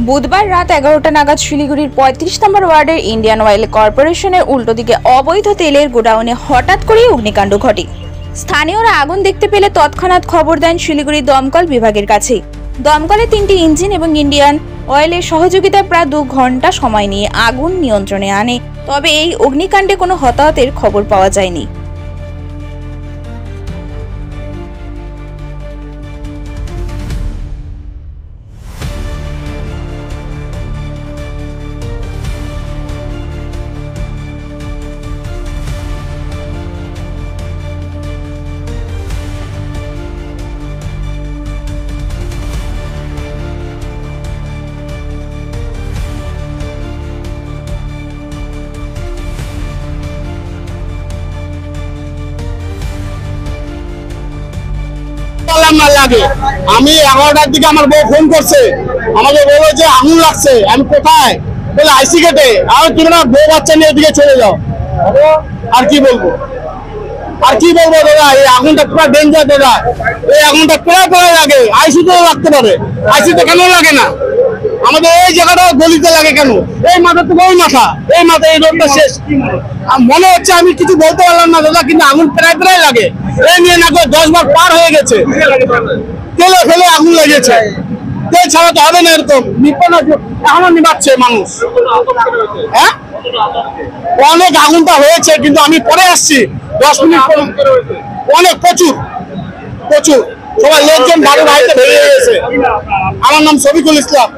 বুধবার রাত 11টা নাগাদ শিলিগুড়ির 35 নম্বর ওয়ার্ডের ইন্ডিয়ান অয়েল কর্পোরেশনের উল্টো দিকে অবৈধ তেলের গোডাউনে হঠাৎ করেই অগ্নিকাণ্ড ঘটে। স্থানীয়রা আগুন দেখতে পেলে তৎক্ষণাৎ খবর দেন শিলিগুড়ি দমকল বিভাগের কাছে। দমকলে 3টি ইঞ্জিন এবং ইন্ডিয়ান অয়েলের সহযোগিতায় প্রায় 2 ঘন্টা সময় নিয়ে আগুন নিয়ন্ত্রণে আনে। তবে এই অগ্নিকাণ্ডে কোনো হতাহতের খবর পাওয়া যায়নি। লাগে আমি 11টার দিকে আমার বউ ফোন করছে, আমাকে বললো যে আগুন লাগছে। আমি কোথায় বলে আইসি গেটে। আর তুমি না বউ বাচ্চা নিয়ে এদিকে চলে যাও। আর কি বলবো দাদা, এই আগুনটা পুরো ডেঞ্জার দাদা। এই আগুনটা কোথায় লাগে? আইসিতে লাগতে পারে, আইসিতে কেন লাগে না? আমাদের এই জায়গাটা গলিতে লাগে কেন? এই মাথা থেকে ওই মাথা, এই মাথা, এই রোডটা শেষ। মনে হচ্ছে আমি কিছু বলতে পারলাম না দাদা, কিন্তু আগুন প্রায় লাগে। এই নিয়ে না 10 বার পার হয়ে গেছে, তেলে ফেলে আগুন লেগেছে। তেল ছাড়া তো হবে না, এরকম এখনো নিবাচ্ছে মানুষ। হ্যাঁ, অনেক আগুনটা হয়েছে, কিন্তু আমি পরে আসছি 10 মিনিট। অনেক প্রচুর সবাই লোকজন বাড়ি বাড়িতে বেরিয়ে গেছে। আমার নাম শফিকুল ইসলাম।